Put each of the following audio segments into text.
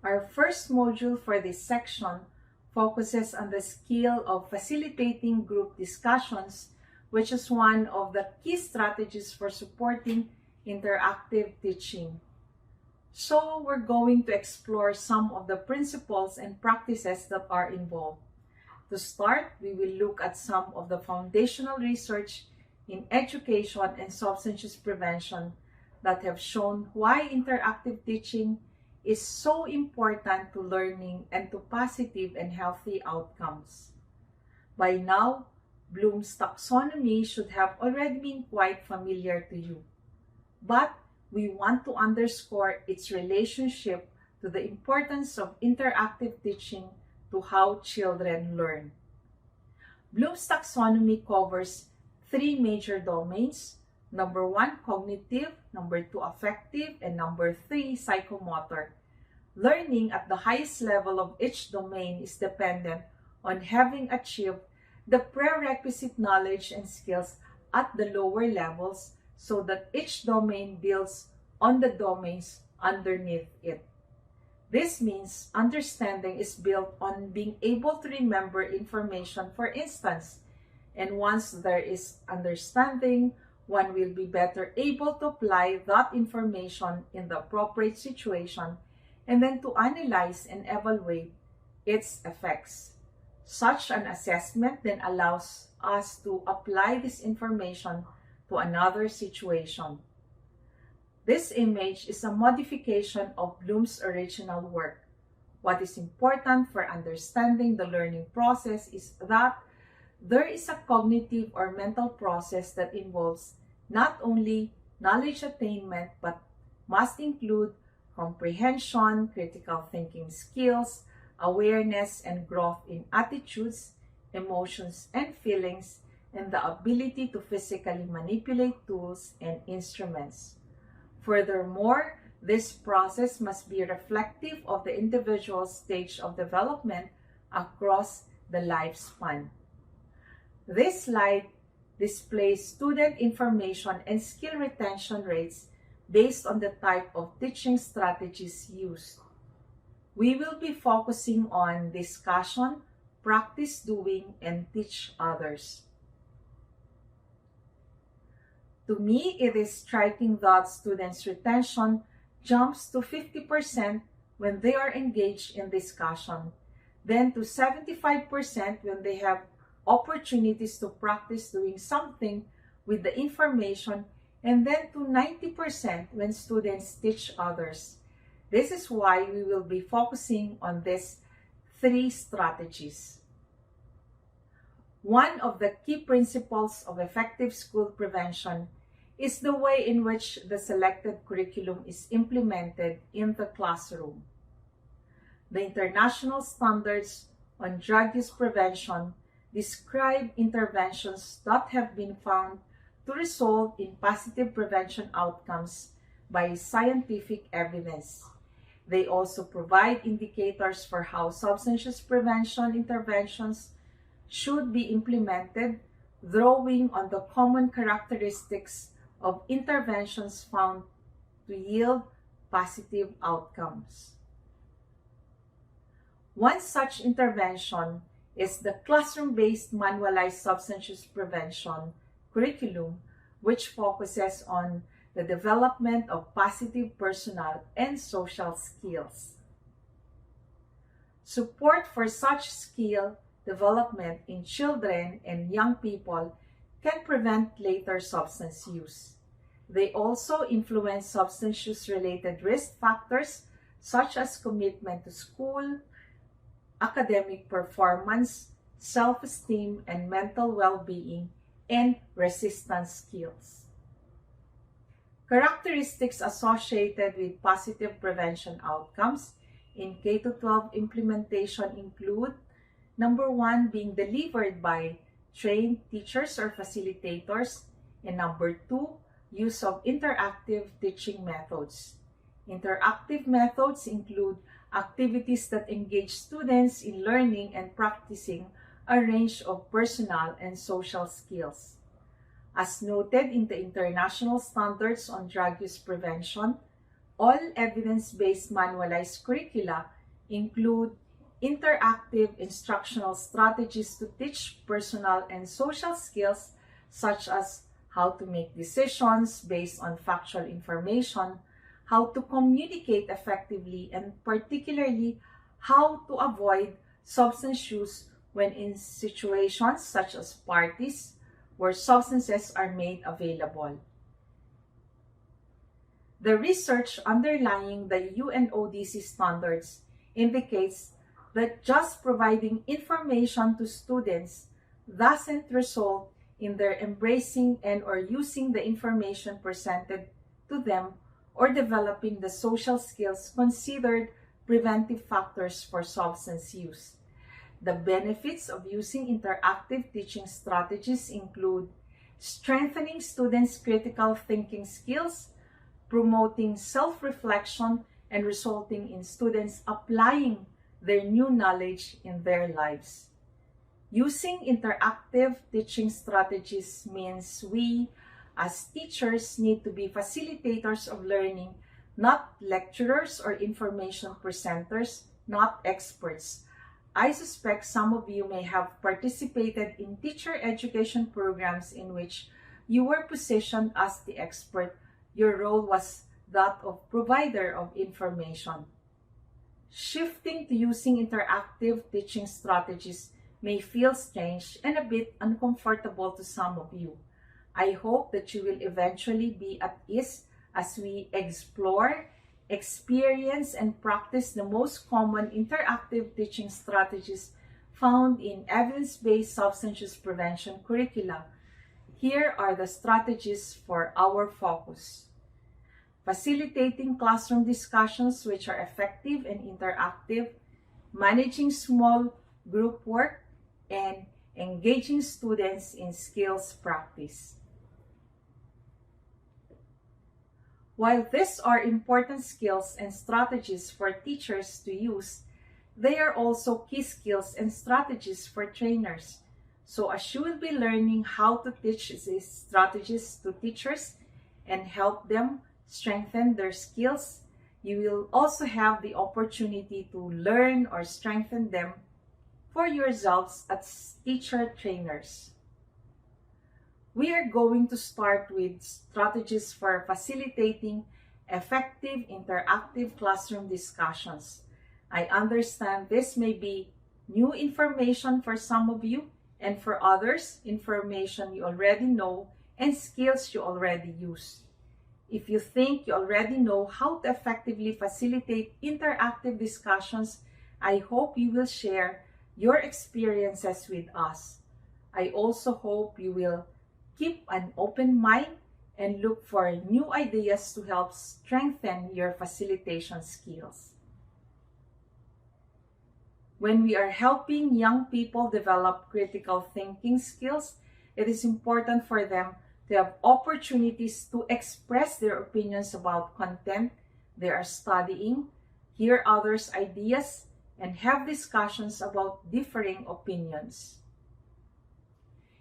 Our first module for this section focuses on the skill of facilitating group discussions, which is one of the key strategies for supporting interactive teaching. So we're going to explore some of the principles and practices that are involved. To start, we will look at some of the foundational research in education and substance use prevention that have shown why interactive teaching is so important to learning and to positive and healthy outcomes. By now, Bloom's taxonomy should have already been quite familiar to you, but we want to underscore its relationship to the importance of interactive teaching to how children learn. Bloom's taxonomy covers three major domains. Number 1, cognitive, number 2, affective, and number 3, psychomotor. Learning at the highest level of each domain is dependent on having achieved the prerequisite knowledge and skills at the lower levels so that each domain builds on the domains underneath it. This means understanding is built on being able to remember information, for instance, and once there is understanding, one will be better able to apply that information in the appropriate situation and then to analyze and evaluate its effects. Such an assessment then allows us to apply this information to another situation. This image is a modification of Bloom's original work. What is important for understanding the learning process is that there is a cognitive or mental process that involves not only knowledge attainment but must include comprehension, critical thinking skills, awareness and growth in attitudes, emotions and feelings, and the ability to physically manipulate tools and instruments. Furthermore, this process must be reflective of the individual's stage of development across the lifespan. This slide displays student information and skill retention rates based on the type of teaching strategies used. We will be focusing on discussion, practice doing, and teach others. To me, it is striking that students' retention jumps to 50% when they are engaged in discussion, then to 75% when they have opportunities to practice doing something with the information, and then to 90% when students teach others. This is why we will be focusing on these three strategies. One of the key principles of effective school prevention is the way in which the selected curriculum is implemented in the classroom. The international standards on drug use prevention describe interventions that have been found to result in positive prevention outcomes by scientific evidence. They also provide indicators for how substance use prevention interventions should be implemented, drawing on the common characteristics of interventions found to yield positive outcomes. One such intervention is the classroom-based manualized substance use prevention curriculum, which focuses on the development of positive personal and social skills. Support for such skill development in children and young people can prevent later substance use. They also influence substance use-related risk factors such as commitment to school, academic performance, self-esteem and mental well-being, and resistance skills. Characteristics associated with positive prevention outcomes in K-12 implementation include: number 1, being delivered by trained teachers or facilitators, and number 2, use of interactive teaching methods. Interactive methods include activities that engage students in learning and practicing a range of personal and social skills. As noted in the International Standards on Drug Use Prevention, All evidence-based manualized curricula include interactive instructional strategies to teach personal and social skills such as how to make decisions based on factual information, how to communicate effectively, and particularly how to avoid substance use when in situations such as parties where substances are made available. The research underlying the UNODC standards indicates that just providing information to students doesn't result in their embracing and or using the information presented to them or developing the social skills considered preventive factors for substance use. The benefits of using interactive teaching strategies include strengthening students' critical thinking skills, promoting self-reflection, and resulting in students applying their new knowledge in their lives. Using interactive teaching strategies means we, as teachers, need to be facilitators of learning, not lecturers or information presenters, not experts. I suspect some of you may have participated in teacher education programs in which you were positioned as the expert. Your role was that of provider of information. Shifting to using interactive teaching strategies may feel strange and a bit uncomfortable to some of you. I hope that you will eventually be at ease as we explore, experience, and practice the most common interactive teaching strategies found in evidence-based substance use prevention curricula. Here are the strategies for our focus. Facilitating classroom discussions which are effective and interactive, managing small group work, and engaging students in skills practice. While these are important skills and strategies for teachers to use, they are also key skills and strategies for trainers. So as you will be learning how to teach these strategies to teachers and help them strengthen their skills, you will also have the opportunity to learn or strengthen them for yourselves as teacher trainers. We are going to start with strategies for facilitating effective interactive classroom discussions. I understand this may be new information for some of you, and for others, information you already know and skills you already use. If you think you already know how to effectively facilitate interactive discussions, I hope you will share your experiences with us. I also hope you will keep an open mind and look for new ideas to help strengthen your facilitation skills. When we are helping young people develop critical thinking skills, it is important for them to have opportunities to express their opinions about content they are studying, hear others' ideas, and have discussions about differing opinions.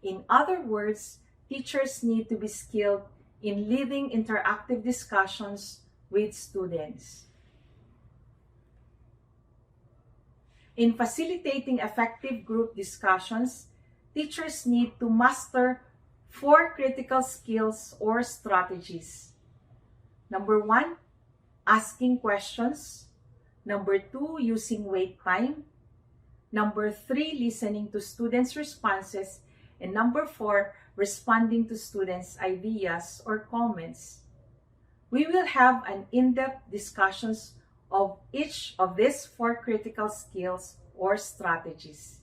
In other words, teachers need to be skilled in leading interactive discussions with students. In facilitating effective group discussions, teachers need to master 4 critical skills or strategies. Number 1, asking questions. Number 2, using wait time. Number 3, listening to students' responses. And number 4, responding to students' ideas or comments. We will have an in-depth discussions of each of these 4 critical skills or strategies.